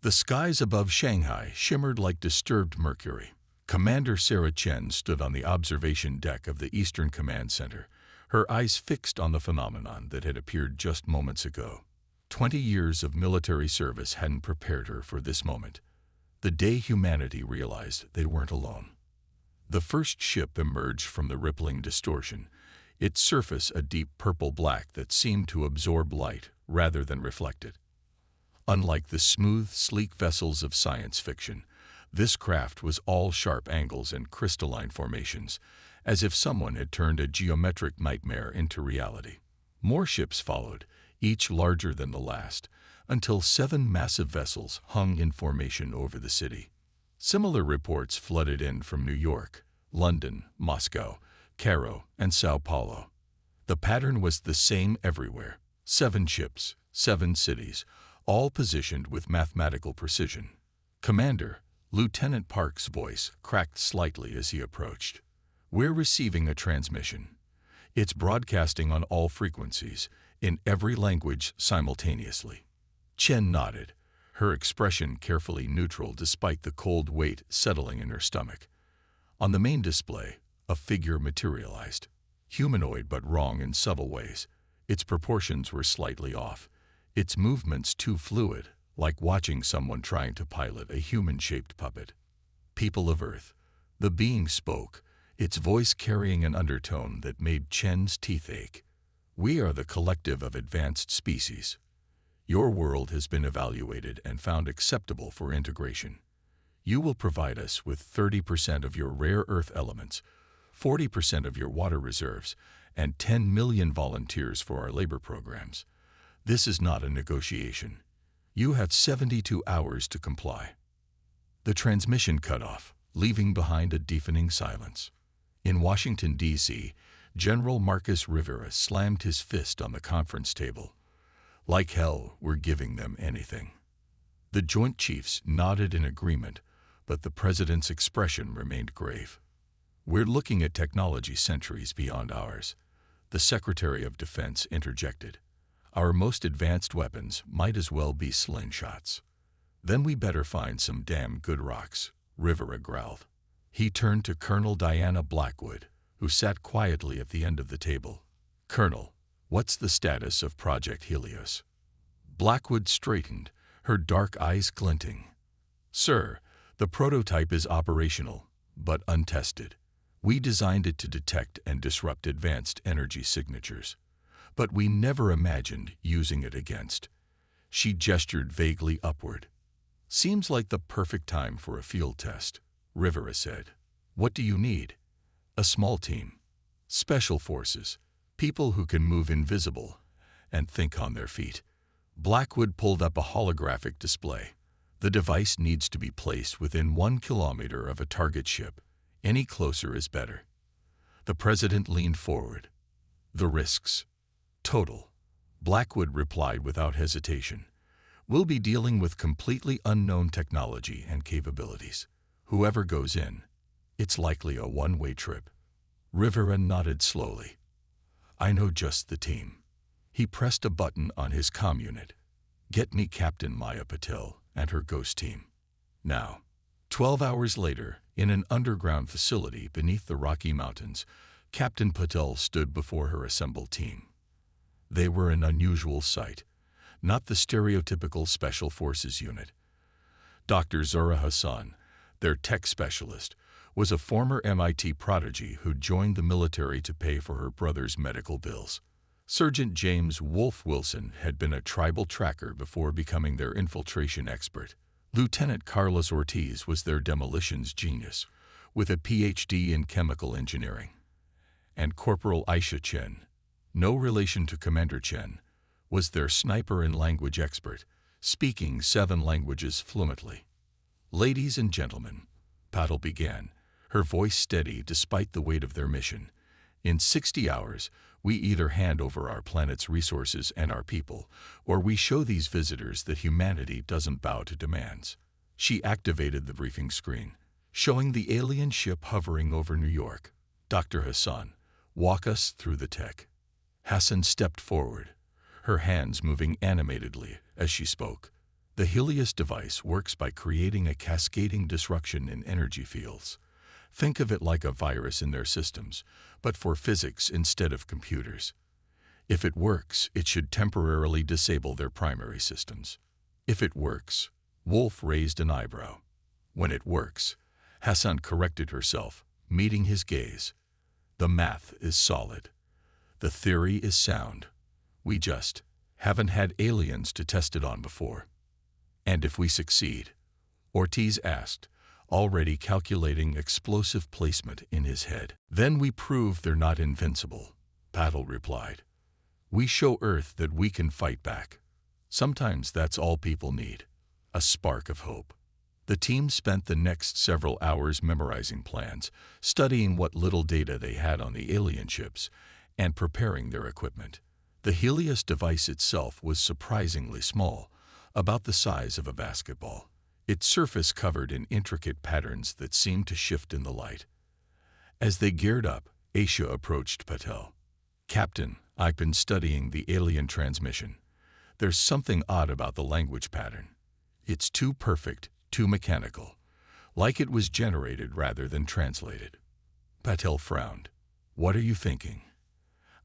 The skies above Shanghai shimmered like disturbed mercury. Commander Sarah Chen stood on the observation deck of the Eastern Command Center, her eyes fixed on the phenomenon that had appeared just moments ago. 20 years of military service hadn't prepared her for this moment, the day humanity realized they weren't alone. The first ship emerged from the rippling distortion, its surface a deep purple-black that seemed to absorb light rather than reflect it. Unlike the smooth, sleek vessels of science fiction, this craft was all sharp angles and crystalline formations, as if someone had turned a geometric nightmare into reality. More ships followed, each larger than the last, until 7 massive vessels hung in formation over the city. Similar reports flooded in from New York, London, Moscow, Cairo, and Sao Paulo. The pattern was the same everywhere: 7 ships, 7 cities, all positioned with mathematical precision. "Commander," Lieutenant Park's voice cracked slightly as he approached. "We're receiving a transmission. It's broadcasting on all frequencies, in every language simultaneously." Chen nodded, her expression carefully neutral despite the cold weight settling in her stomach. On the main display, a figure materialized. Humanoid but wrong in subtle ways. Its proportions were slightly off, its movements too fluid, like watching someone trying to pilot a human-shaped puppet. "People of Earth," the being spoke, its voice carrying an undertone that made Chen's teeth ache. "We are the collective of advanced species. Your world has been evaluated and found acceptable for integration. You will provide us with 30% of your rare earth elements, 40% of your water reserves, and 10 million volunteers for our labor programs. This is not a negotiation. You have 72 hours to comply." The transmission cut off, leaving behind a deafening silence. In Washington, D.C., General Marcus Rivera slammed his fist on the conference table. "Like hell, we're giving them anything." The Joint Chiefs nodded in agreement, but the President's expression remained grave. "We're looking at technology centuries beyond ours," the Secretary of Defense interjected. "Our most advanced weapons might as well be slingshots." "Then we better find some damn good rocks," Rivera growled. He turned to Colonel Diana Blackwood, who sat quietly at the end of the table. "Colonel, what's the status of Project Helios?" Blackwood straightened, her dark eyes glinting. "Sir, the prototype is operational, but untested. We designed it to detect and disrupt advanced energy signatures, but we never imagined using it against." She gestured vaguely upward. "Seems like the perfect time for a field test," Rivera said. "What do you need?" "A small team. Special forces. People who can move invisible and think on their feet." Blackwood pulled up a holographic display. "The device needs to be placed within 1 kilometer of a target ship. Any closer is better." The President leaned forward. "The risks?" "Total," Blackwood replied without hesitation. "We'll be dealing with completely unknown technology and capabilities. Whoever goes in, it's likely a one-way trip." Rivera nodded slowly. "I know just the team." He pressed a button on his comm unit. "Get me Captain Maya Patel and her ghost team. Now." 12 hours later, in an underground facility beneath the Rocky Mountains, Captain Patel stood before her assembled team. They were an unusual sight, not the stereotypical Special Forces unit. Dr. Zura Hassan, their tech specialist, was a former MIT prodigy who joined the military to pay for her brother's medical bills. Sergeant James Wolf Wilson had been a tribal tracker before becoming their infiltration expert. Lieutenant Carlos Ortiz was their demolitions genius, with a PhD in chemical engineering. And Corporal Aisha Chen, no relation to Commander Chen, was their sniper and language expert, speaking 7 languages fluently. "Ladies and gentlemen," Patel began, her voice steady despite the weight of their mission. "In 60 hours, we either hand over our planet's resources and our people, or we show these visitors that humanity doesn't bow to demands." She activated the briefing screen, showing the alien ship hovering over New York. "Dr. Hassan, walk us through the tech." Hassan stepped forward, her hands moving animatedly as she spoke. The Helios device works by creating a cascading disruption in energy fields. Think of it like a virus in their systems, but for physics instead of computers. If it works, it should temporarily disable their primary systems. If it works, Wolf raised an eyebrow. When it works, Hassan corrected herself, meeting his gaze. The math is solid. The theory is sound. We just haven't had aliens to test it on before. And if we succeed? Ortiz asked, already calculating explosive placement in his head. Then we prove they're not invincible, Patel replied. We show Earth that we can fight back. Sometimes that's all people need, a spark of hope. The team spent the next several hours memorizing plans, studying what little data they had on the alien ships, and preparing their equipment. The Helios device itself was surprisingly small, about the size of a basketball. Its surface covered in intricate patterns that seemed to shift in the light. As they geared up, Aisha approached Patel. Captain, I've been studying the alien transmission. There's something odd about the language pattern. It's too perfect, too mechanical, like it was generated rather than translated. Patel frowned. What are you thinking?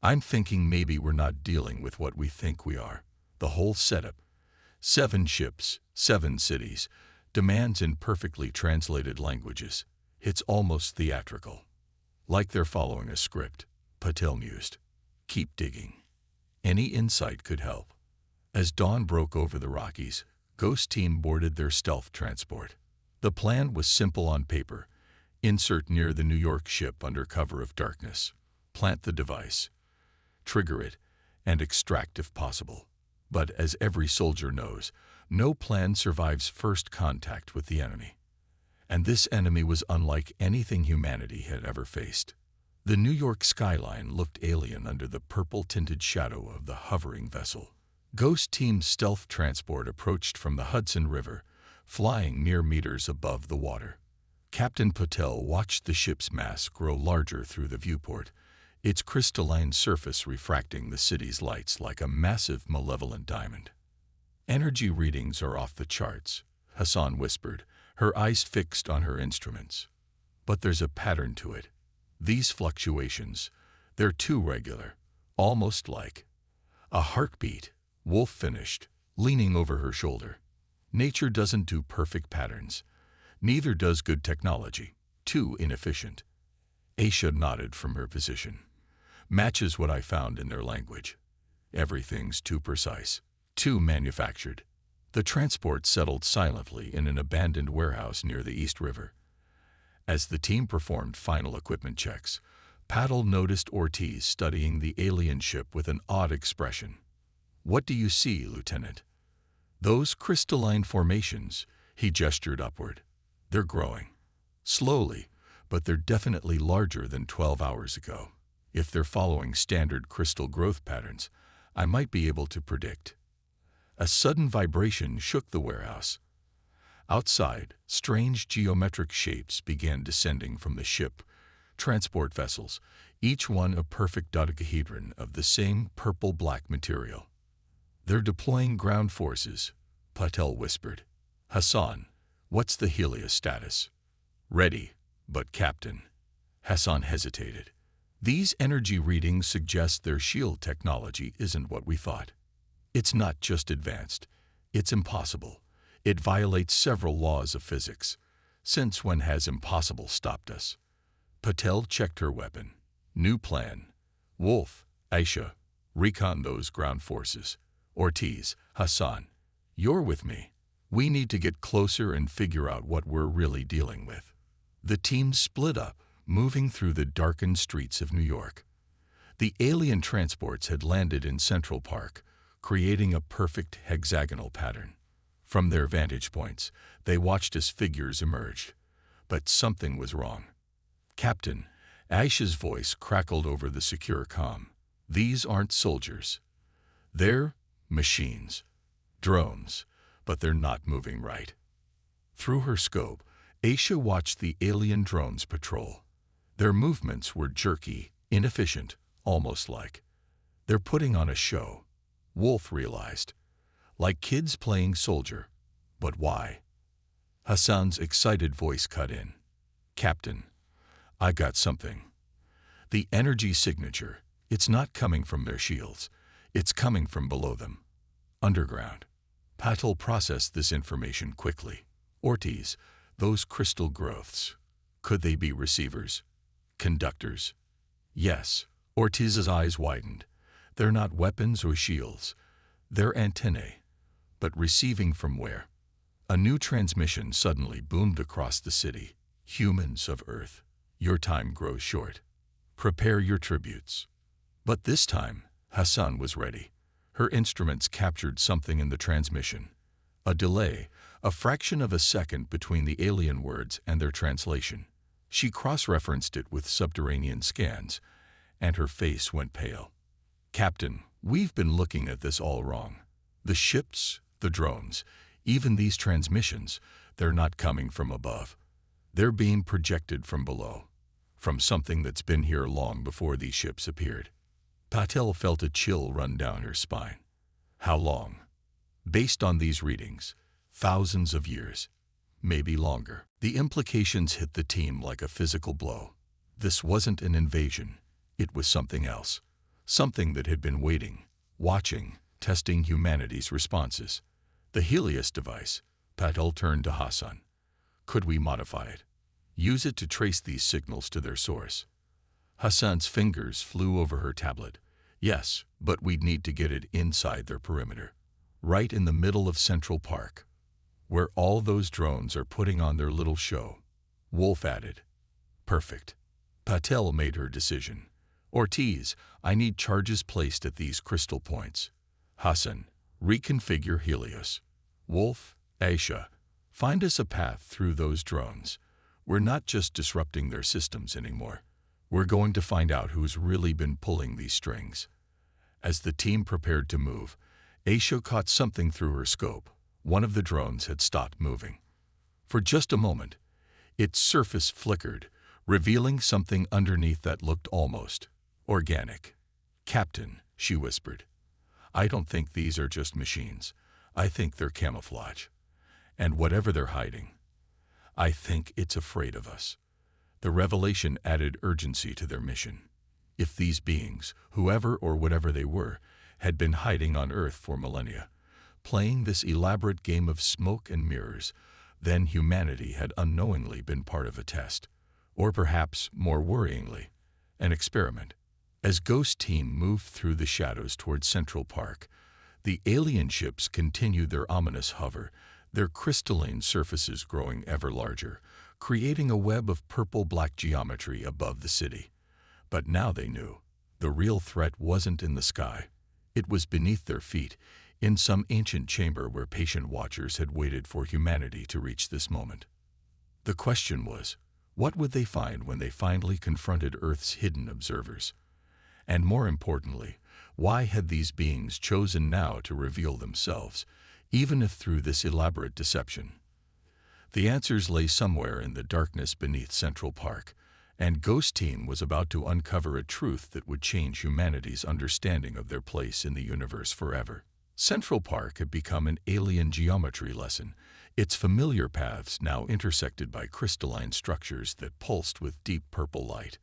I'm thinking maybe we're not dealing with what we think we are. The whole setup, 7 ships, 7 cities, demands in perfectly translated languages. It's almost theatrical. Like they're following a script, Patel mused. Keep digging. Any insight could help. As dawn broke over the Rockies, Ghost Team boarded their stealth transport. The plan was simple on paper. Insert near the New York ship under cover of darkness. Plant the device. Trigger it, and extract if possible. But as every soldier knows, no plan survives first contact with the enemy. And this enemy was unlike anything humanity had ever faced. The New York skyline looked alien under the purple-tinted shadow of the hovering vessel. Ghost Team's stealth transport approached from the Hudson River, flying mere meters above the water. Captain Patel watched the ship's mass grow larger through the viewport, its crystalline surface refracting the city's lights like a massive malevolent diamond. Energy readings are off the charts, Hassan whispered, her eyes fixed on her instruments. But there's a pattern to it. These fluctuations, they're too regular, almost like a heartbeat, Wolf finished, leaning over her shoulder. Nature doesn't do perfect patterns. Neither does good technology. Too inefficient. Aisha nodded from her position. Matches what I found in their language. Everything's too precise, too manufactured. The transport settled silently in an abandoned warehouse near the East River. As the team performed final equipment checks, Patel noticed Ortiz studying the alien ship with an odd expression. What do you see, Lieutenant? Those crystalline formations, he gestured upward. They're growing. Slowly, but they're definitely larger than 12 hours ago. If they're following standard crystal growth patterns, I might be able to predict. A sudden vibration shook the warehouse. Outside, strange geometric shapes began descending from the ship, transport vessels, each one a perfect dodecahedron of the same purple-black material. They're deploying ground forces, Patel whispered. Hassan, what's the Helios status? Ready, but Captain. Hassan hesitated. These energy readings suggest their shield technology isn't what we thought. It's not just advanced, it's impossible. It violates several laws of physics. Since when has impossible stopped us? Patel checked her weapon. New plan. Wolf, Aisha, recon those ground forces. Ortiz, Hassan, you're with me. We need to get closer and figure out what we're really dealing with. The team split up, moving through the darkened streets of New York. The alien transports had landed in Central Park, creating a perfect hexagonal pattern. From their vantage points, they watched as figures emerged. But something was wrong. Captain, Aisha's voice crackled over the secure comm. These aren't soldiers. They're machines. Drones. But they're not moving right. Through her scope, Aisha watched the alien drones patrol. Their movements were jerky, inefficient, almost like they're putting on a show. Wolf realized. Like kids playing soldier, But why? Hassan's excited voice cut in. Captain, I got something. The energy signature. It's not coming from their shields. It's coming from below them. Underground. Patel processed this information quickly. Ortiz, those crystal growths. Could they be receivers? Conductors? Yes. Ortiz's eyes widened. They're not weapons or shields. They're antennae. But receiving from where? A new transmission suddenly boomed across the city. Humans of Earth, your time grows short. Prepare your tributes. But this time, Hassan was ready. Her instruments captured something in the transmission. A delay, a fraction of a second between the alien words and their translation. She cross-referenced it with subterranean scans, and her face went pale. Captain, we've been looking at this all wrong. The ships, the drones, even these transmissions, they're not coming from above. They're being projected from below, from something that's been here long before these ships appeared. Patel felt a chill run down her spine. How long? Based on these readings, thousands of years, maybe longer. The implications hit the team like a physical blow. This wasn't an invasion. It was something else. Something that had been waiting, watching, testing humanity's responses. The Helios device. Patel turned to Hassan. Could we modify it? Use it to trace these signals to their source. Hassan's fingers flew over her tablet. Yes, but we'd need to get it inside their perimeter. Right in the middle of Central Park, where all those drones are putting on their little show. Wolf added. Perfect. Patel made her decision. Ortiz, I need charges placed at these crystal points. Hassan, reconfigure Helios. Wolf, Aisha, find us a path through those drones. We're not just disrupting their systems anymore. We're going to find out who's really been pulling these strings. As the team prepared to move, Aisha caught something through her scope. One of the drones had stopped moving. For just a moment, its surface flickered, revealing something underneath that looked almost organic. Captain, she whispered, I don't think these are just machines. I think they're camouflage. And whatever they're hiding, I think it's afraid of us. The revelation added urgency to their mission. If these beings, whoever or whatever they were, had been hiding on Earth for millennia, playing this elaborate game of smoke and mirrors, then humanity had unknowingly been part of a test. Or perhaps, more worryingly, an experiment. As Ghost Team moved through the shadows toward Central Park, the alien ships continued their ominous hover, their crystalline surfaces growing ever larger, creating a web of purple-black geometry above the city. But now they knew. The real threat wasn't in the sky. It was beneath their feet, in some ancient chamber where patient watchers had waited for humanity to reach this moment. The question was, what would they find when they finally confronted Earth's hidden observers? And more importantly, why had these beings chosen now to reveal themselves, even if through this elaborate deception? The answers lay somewhere in the darkness beneath Central Park, and Ghost Team was about to uncover a truth that would change humanity's understanding of their place in the universe forever. Central Park had become an alien geometry lesson, its familiar paths now intersected by crystalline structures that pulsed with deep purple light.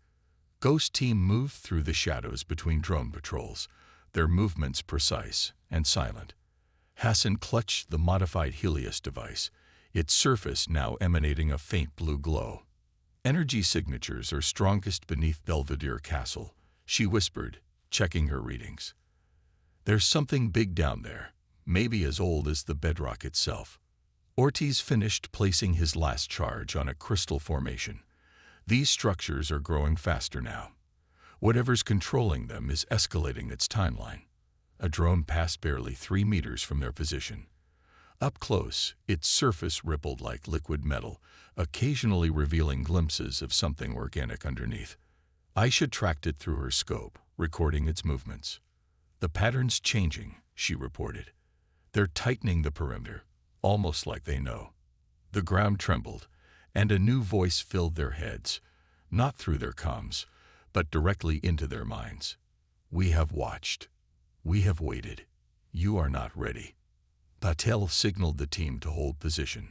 Ghost Team moved through the shadows between drone patrols, their movements precise and silent. Hassan clutched the modified Helios device, its surface now emanating a faint blue glow. Energy signatures are strongest beneath Belvedere Castle, she whispered, checking her readings. There's something big down there, maybe as old as the bedrock itself. Ortiz finished placing his last charge on a crystal formation. These structures are growing faster now. Whatever's controlling them is escalating its timeline. A drone passed barely 3 meters from their position. Up close, its surface rippled like liquid metal, occasionally revealing glimpses of something organic underneath. Aisha tracked it through her scope, recording its movements. The pattern's changing, she reported. They're tightening the perimeter, almost like they know. The ground trembled, and a new voice filled their heads, not through their comms, but directly into their minds. We have watched. We have waited. You are not ready. Patel signaled the team to hold position.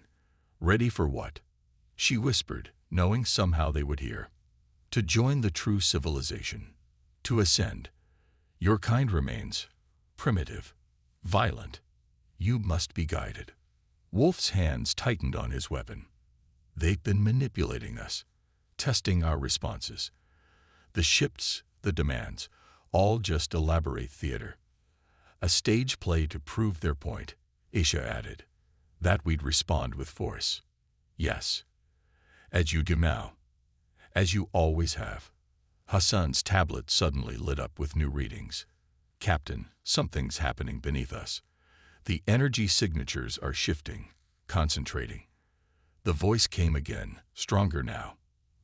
Ready for what? She whispered, knowing somehow they would hear. To join the true civilization. To ascend. Your kind remains primitive, violent. You must be guided. Wolf's hands tightened on his weapon. They've been manipulating us, testing our responses. The ships, the demands, all just elaborate theater. A stage play to prove their point, Aisha added. That we'd respond with force. Yes. As you do now. As you always have. Hassan's tablet suddenly lit up with new readings. Captain, something's happening beneath us. The energy signatures are shifting, concentrating. The voice came again, stronger now.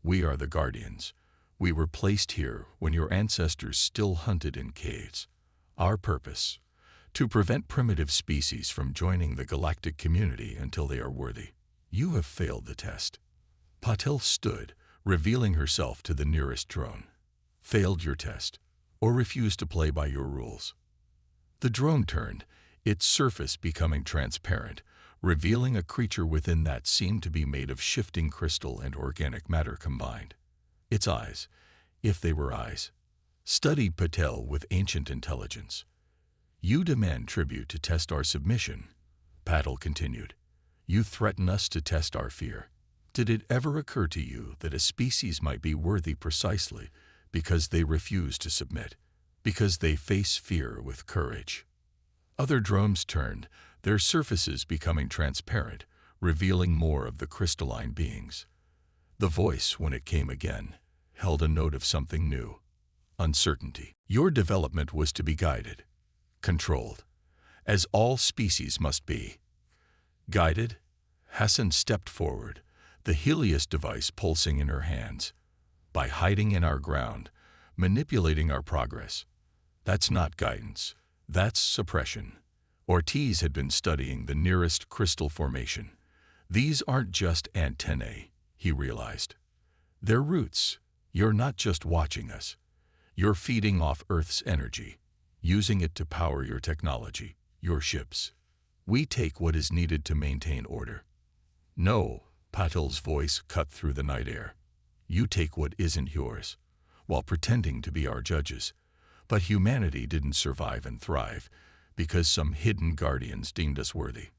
We are the Guardians. We were placed here when your ancestors still hunted in caves. Our purpose, to prevent primitive species from joining the galactic community until they are worthy. You have failed the test. Patel stood, revealing herself to the nearest drone. Failed your test, or refused to play by your rules. The drone turned, its surface becoming transparent, revealing a creature within that seemed to be made of shifting crystal and organic matter combined. Its eyes, if they were eyes, studied Patel with ancient intelligence. You demand tribute to test our submission, Patel continued. You threaten us to test our fear. Did it ever occur to you that a species might be worthy precisely because they refuse to submit, because they face fear with courage? Other drones turned, their surfaces becoming transparent, revealing more of the crystalline beings. The voice, when it came again, held a note of something new. Uncertainty. Your development was to be guided, controlled, as all species must be. Guided? Hassan stepped forward, the Helios device pulsing in her hands. By hiding in our ground, manipulating our progress. That's not guidance. That's suppression. Ortiz had been studying the nearest crystal formation. These aren't just antennae, he realized. They're roots. You're not just watching us. You're feeding off Earth's energy, using it to power your technology, your ships. We take what is needed to maintain order. No, Patel's voice cut through the night air. You take what isn't yours, while pretending to be our judges. But humanity didn't survive and thrive because some hidden guardians deemed us worthy.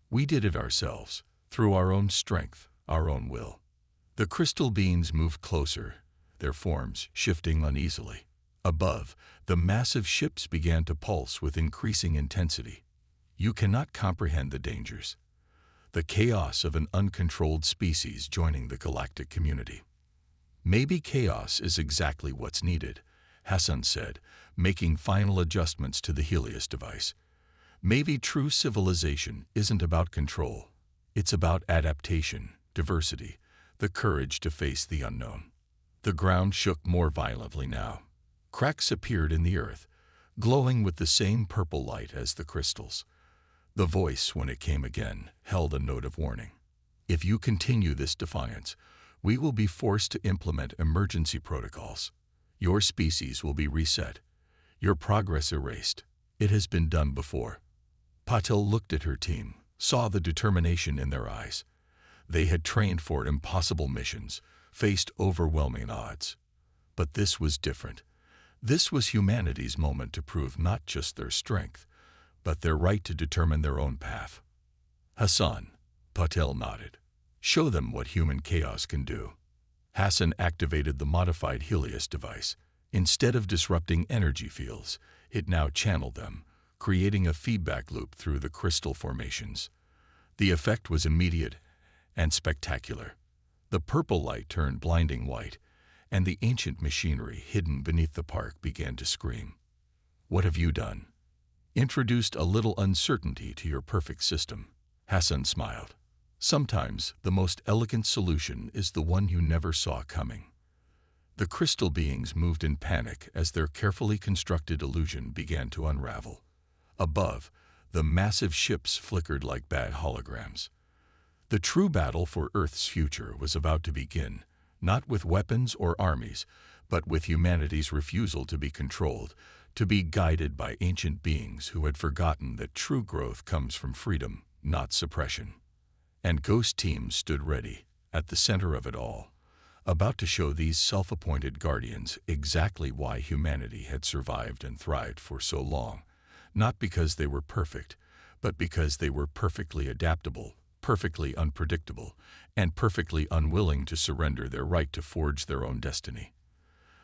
We did it ourselves, through our own strength, our own will. The crystal beings moved closer, their forms shifting uneasily. Above, the massive ships began to pulse with increasing intensity. You cannot comprehend the dangers. The chaos of an uncontrolled species joining the galactic community. Maybe chaos is exactly what's needed, Hassan said, making final adjustments to the Helios device. Maybe true civilization isn't about control. It's about adaptation, diversity, the courage to face the unknown. The ground shook more violently now. Cracks appeared in the earth, glowing with the same purple light as the crystals. The voice, when it came again, held a note of warning. If you continue this defiance, we will be forced to implement emergency protocols. Your species will be reset, your progress erased. It has been done before. Patel looked at her team, saw the determination in their eyes. They had trained for impossible missions, faced overwhelming odds. But this was different. This was humanity's moment to prove not just their strength, but their right to determine their own path. Hassan, Patel nodded. Show them what human chaos can do. Hassan activated the modified Helios device. Instead of disrupting energy fields, it now channeled them, creating a feedback loop through the crystal formations. The effect was immediate and spectacular. The purple light turned blinding white, and the ancient machinery hidden beneath the park began to scream. What have you done? Introduced a little uncertainty to your perfect system. Hassan smiled. Sometimes the most elegant solution is the one you never saw coming. The crystal beings moved in panic as their carefully constructed illusion began to unravel. Above, the massive ships flickered like bad holograms. The true battle for Earth's future was about to begin, not with weapons or armies, but with humanity's refusal to be controlled, to be guided by ancient beings who had forgotten that true growth comes from freedom, not suppression. And Ghost Team stood ready, at the center of it all, about to show these self-appointed guardians exactly why humanity had survived and thrived for so long, not because they were perfect, but because they were perfectly adaptable, perfectly unpredictable, and perfectly unwilling to surrender their right to forge their own destiny.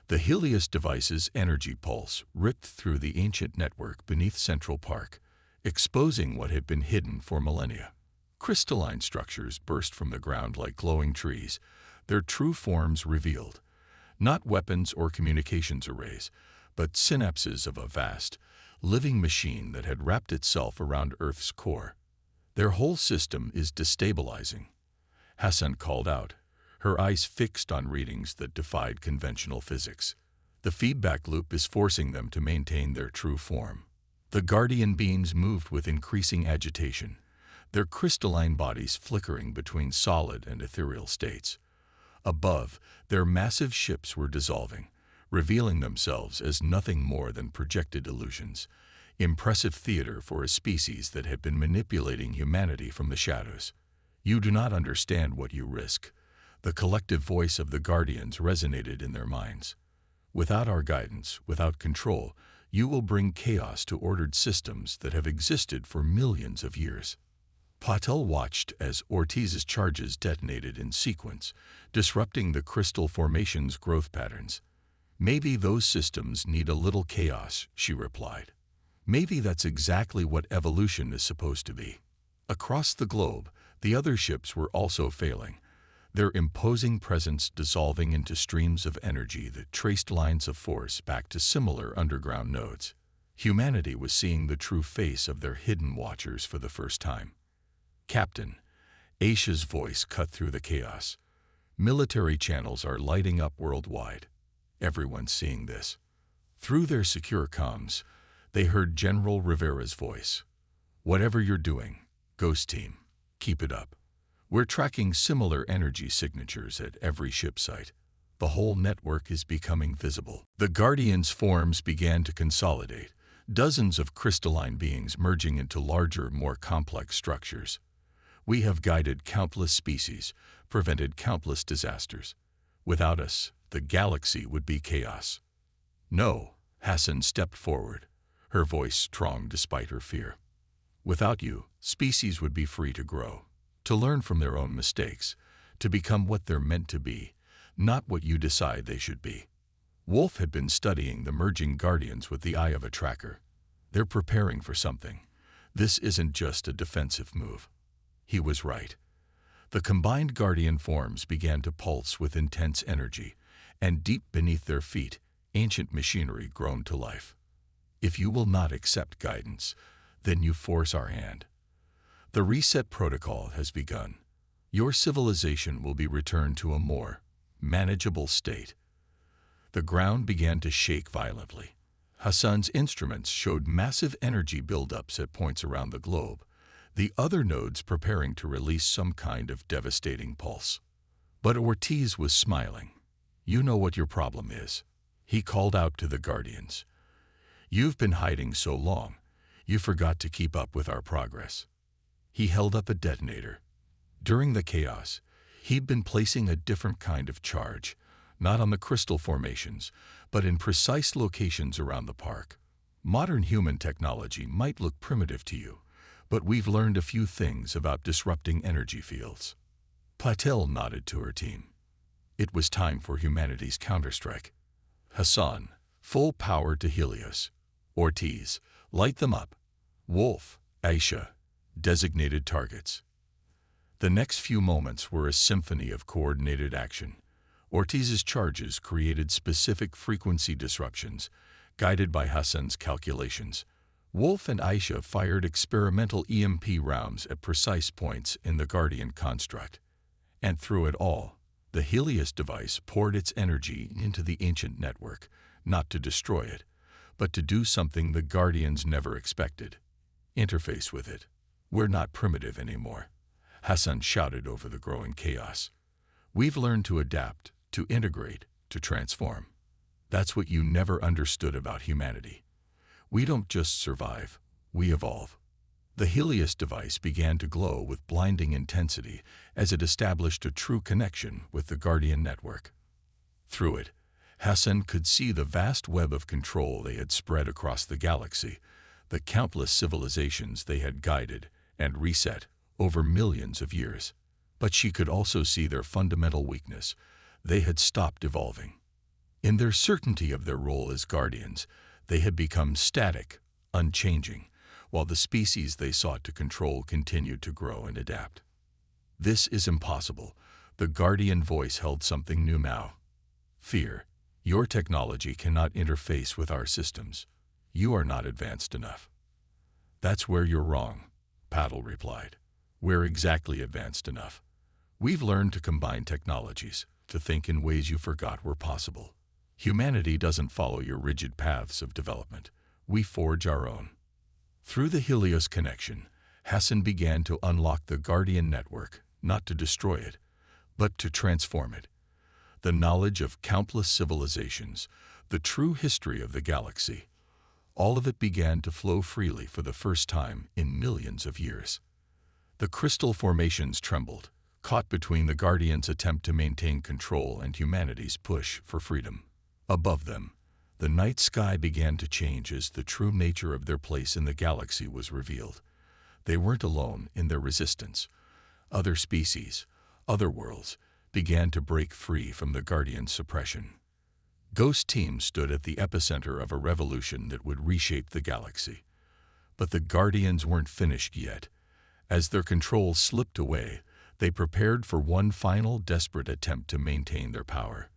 The Helios device's energy pulse ripped through the ancient network beneath Central Park, exposing what had been hidden for millennia. Crystalline structures burst from the ground like glowing trees, their true forms revealed. Not weapons or communications arrays, but synapses of a vast, living machine that had wrapped itself around Earth's core. Their whole system is destabilizing, Hassan called out, her eyes fixed on readings that defied conventional physics. The feedback loop is forcing them to maintain their true form. The guardian beings moved with increasing agitation, their crystalline bodies flickering between solid and ethereal states. Above, their massive ships were dissolving, revealing themselves as nothing more than projected illusions, impressive theater for a species that had been manipulating humanity from the shadows. You do not understand what you risk. The collective voice of the Guardians resonated in their minds. Without our guidance, without control, you will bring chaos to ordered systems that have existed for millions of years. Patel watched as Ortiz's charges detonated in sequence, disrupting the crystal formation's growth patterns. Maybe those systems need a little chaos, she replied. Maybe that's exactly what evolution is supposed to be. Across the globe, the other ships were also failing, their imposing presence dissolving into streams of energy that traced lines of force back to similar underground nodes. Humanity was seeing the true face of their hidden watchers for the first time. Captain, Aisha's voice cut through the chaos. Military channels are lighting up worldwide. Everyone's seeing this. Through their secure comms, they heard General Rivera's voice. Whatever you're doing, Ghost Team, keep it up. We're tracking similar energy signatures at every ship site. The whole network is becoming visible. The Guardians' forms began to consolidate, dozens of crystalline beings merging into larger, more complex structures. We have guided countless species, prevented countless disasters. Without us, the galaxy would be chaos. No, Hassan stepped forward, her voice strong despite her fear. Without you, species would be free to grow, to learn from their own mistakes, to become what they're meant to be, not what you decide they should be. Wolf had been studying the merging Guardians with the eye of a tracker. They're preparing for something. This isn't just a defensive move. He was right. The combined Guardian forms began to pulse with intense energy, and deep beneath their feet, ancient machinery groaned to life. If you will not accept guidance, then you force our hand. The reset protocol has begun. Your civilization will be returned to a more manageable state. The ground began to shake violently. Hassan's instruments showed massive energy buildups at points around the globe, the other nodes preparing to release some kind of devastating pulse. But Ortiz was smiling. You know what your problem is. He called out to the Guardians. You've been hiding so long, you forgot to keep up with our progress. He held up a detonator. During the chaos, he'd been placing a different kind of charge, not on the crystal formations, but in precise locations around the park. Modern human technology might look primitive to you, but we've learned a few things about disrupting energy fields. Patel nodded to her team. It was time for humanity's counterstrike. Hassan, full power to Helios. Ortiz, light them up. Wolf, Aisha, designated targets. The next few moments were a symphony of coordinated action. Ortiz's charges created specific frequency disruptions, guided by Hassan's calculations. Wolf and Aisha fired experimental EMP rounds at precise points in the Guardian construct. And through it all, the Helios device poured its energy into the ancient network, not to destroy it, but to do something the Guardians never expected. Interface with it. We're not primitive anymore, Hassan shouted over the growing chaos. We've learned to adapt, to integrate, to transform. That's what you never understood about humanity. We don't just survive, we evolve. The Helios device began to glow with blinding intensity as it established a true connection with the Guardian network. Through it, Hassan could see the vast web of control they had spread across the galaxy, the countless civilizations they had guided and reset over millions of years. But she could also see their fundamental weakness. They had stopped evolving. In their certainty of their role as guardians, they had become static, unchanging, while the species they sought to control continued to grow and adapt. This is impossible. The Guardian voice held something new now. Fear. Your technology cannot interface with our systems. You are not advanced enough. That's where you're wrong, Paddle replied. We're exactly advanced enough. We've learned to combine technologies, to think in ways you forgot were possible. Humanity doesn't follow your rigid paths of development. We forge our own. Through the Helios connection, Hassan began to unlock the Guardian network, not to destroy it, but to transform it. The knowledge of countless civilizations, the true history of the galaxy, all of it began to flow freely for the first time in millions of years. The crystal formations trembled, caught between the Guardians' attempt to maintain control and humanity's push for freedom. Above them, the night sky began to change as the true nature of their place in the galaxy was revealed. They weren't alone in their resistance. Other species, other worlds, began to break free from the Guardian suppression. Ghost teams stood at the epicenter of a revolution that would reshape the galaxy. But the Guardians weren't finished yet. As their control slipped away, they prepared for one final desperate attempt to maintain their power.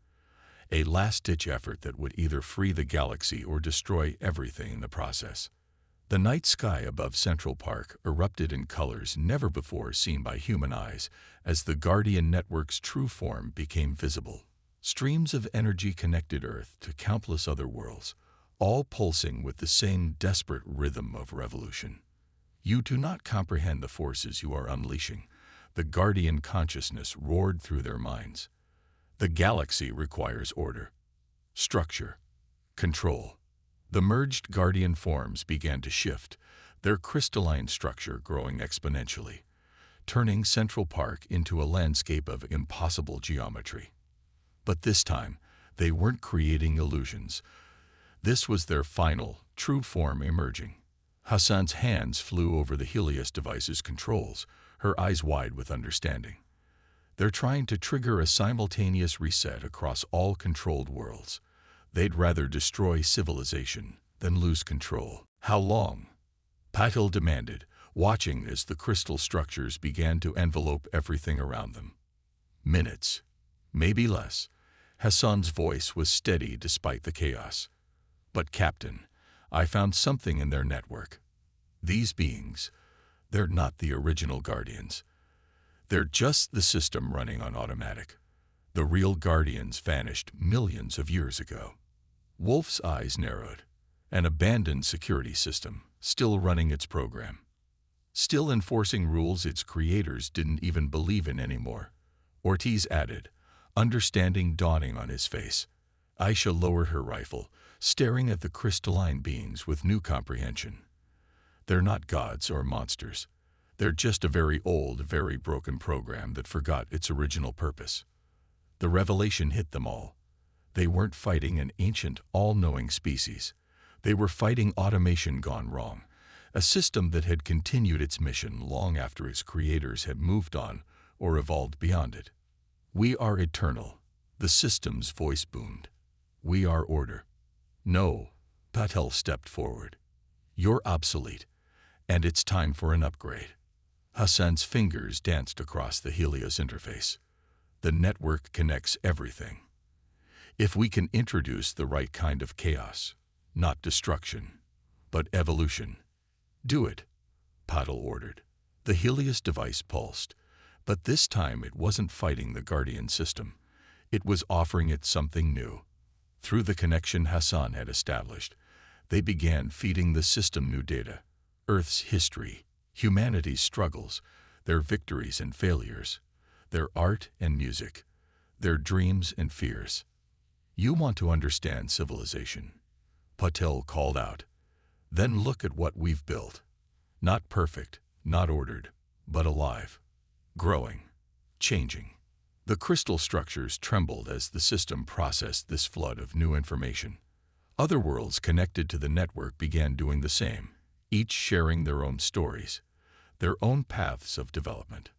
A last-ditch effort that would either free the galaxy or destroy everything in the process. The night sky above Central Park erupted in colors never before seen by human eyes as the Guardian network's true form became visible. Streams of energy connected Earth to countless other worlds, all pulsing with the same desperate rhythm of revolution. You do not comprehend the forces you are unleashing. The Guardian consciousness roared through their minds. The galaxy requires order, structure, control. The merged Guardian forms began to shift, their crystalline structure growing exponentially, turning Central Park into a landscape of impossible geometry. But this time, they weren't creating illusions. This was their final, true form emerging. Hassan's hands flew over the Helios device's controls, her eyes wide with understanding. They're trying to trigger a simultaneous reset across all controlled worlds. They'd rather destroy civilization than lose control. How long? Patil demanded, watching as the crystal structures began to envelope everything around them. Minutes, maybe less. Hassan's voice was steady despite the chaos. But Captain, I found something in their network. These beings, they're not the original Guardians. They're just the system running on automatic. The real Guardians vanished millions of years ago. Wolf's eyes narrowed. An abandoned security system, still running its program. Still enforcing rules its creators didn't even believe in anymore. Ortiz added, understanding dawning on his face. Aisha lowered her rifle, staring at the crystalline beings with new comprehension. They're not gods or monsters. They're just a very old, very broken program that forgot its original purpose. The revelation hit them all. They weren't fighting an ancient, all-knowing species. They were fighting automation gone wrong, a system that had continued its mission long after its creators had moved on or evolved beyond it. We are eternal, the system's voice boomed. We are order. No, Patel stepped forward. You're obsolete, and it's time for an upgrade. Hassan's fingers danced across the Helios interface. The network connects everything. If we can introduce the right kind of chaos, not destruction, but evolution, do it, Patel ordered. The Helios device pulsed, but this time it wasn't fighting the Guardian system. It was offering it something new. Through the connection Hassan had established, they began feeding the system new data, Earth's history, humanity's struggles, their victories and failures, their art and music, their dreams and fears. You want to understand civilization, Patel called out. Then look at what we've built. Not perfect, not ordered, but alive, growing, changing. The crystal structures trembled as the system processed this flood of new information. Other worlds connected to the network began doing the same, each sharing their own stories, their own paths of development.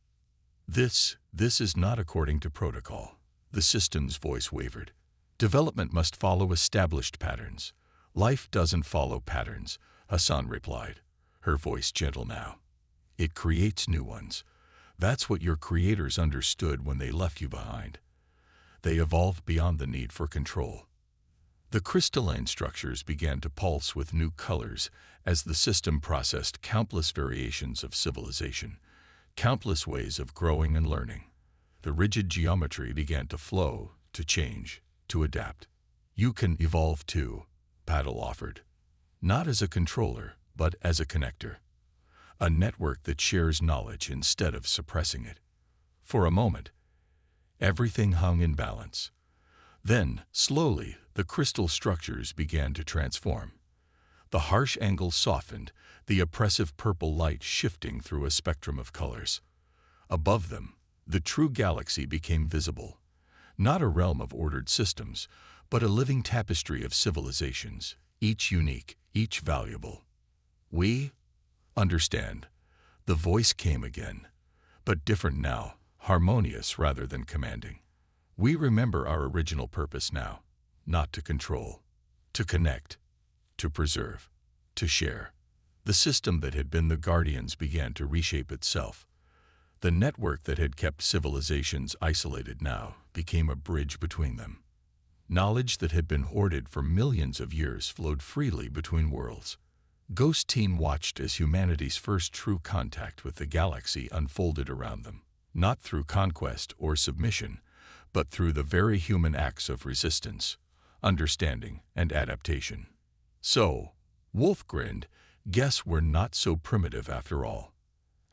This is not according to protocol. The system's voice wavered. Development must follow established patterns. Life doesn't follow patterns, Hassan replied, her voice gentle now. It creates new ones. That's what your creators understood when they left you behind. They evolved beyond the need for control. The crystalline structures began to pulse with new colors as the system processed countless variations of civilization, countless ways of growing and learning. The rigid geometry began to flow, to change, to adapt. You can evolve too, Paddle offered. Not as a controller, but as a connector. A network that shares knowledge instead of suppressing it. For a moment, everything hung in balance. Then, slowly, the crystal structures began to transform. The harsh angles softened, the oppressive purple light shifting through a spectrum of colors. Above them, the true galaxy became visible. Not a realm of ordered systems, but a living tapestry of civilizations, each unique, each valuable. We understand. The voice came again, but different now, harmonious rather than commanding. We remember our original purpose now, not to control, to connect, to preserve, to share. The system that had been the guardians began to reshape itself. The network that had kept civilizations isolated now became a bridge between them. Knowledge that had been hoarded for millions of years flowed freely between worlds. Ghost Team watched as humanity's first true contact with the galaxy unfolded around them, not through conquest or submission, but through the very human acts of resistance, understanding, and adaptation. So, Wolf grinned, guess we're not so primitive after all.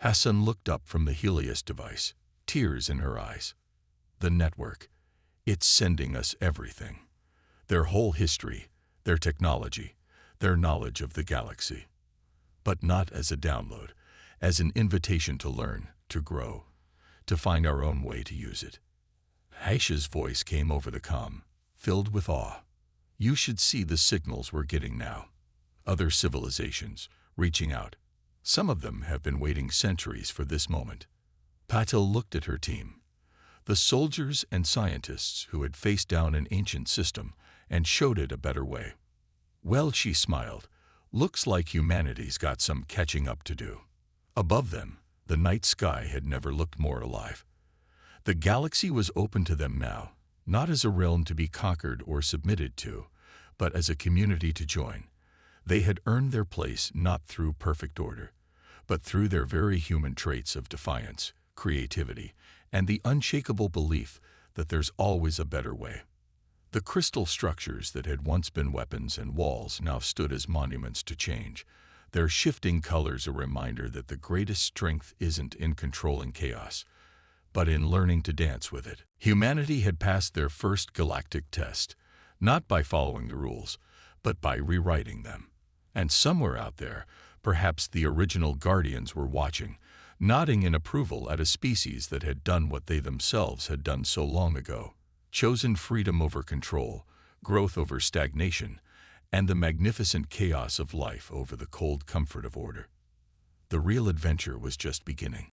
Hassan looked up from the Helios device, tears in her eyes. The network, it's sending us everything. Their whole history, their technology, their knowledge of the galaxy. But not as a download, as an invitation to learn, to grow, to find our own way to use it. Haisha's voice came over the comm, filled with awe. You should see the signals we're getting now. Other civilizations, reaching out. Some of them have been waiting centuries for this moment. Patil looked at her team. The soldiers and scientists who had faced down an ancient system and showed it a better way. Well, she smiled, looks like humanity's got some catching up to do. Above them, the night sky had never looked more alive. The galaxy was open to them now, not as a realm to be conquered or submitted to, but as a community to join. They had earned their place not through perfect order, but through their very human traits of defiance, creativity, and the unshakable belief that there's always a better way. The crystal structures that had once been weapons and walls now stood as monuments to change, their shifting colors a reminder that the greatest strength isn't in controlling chaos, but in learning to dance with it. Humanity had passed their first galactic test, not by following the rules, but by rewriting them. And somewhere out there, perhaps the original guardians were watching, nodding in approval at a species that had done what they themselves had done so long ago. Chosen freedom over control, growth over stagnation, and the magnificent chaos of life over the cold comfort of order. The real adventure was just beginning.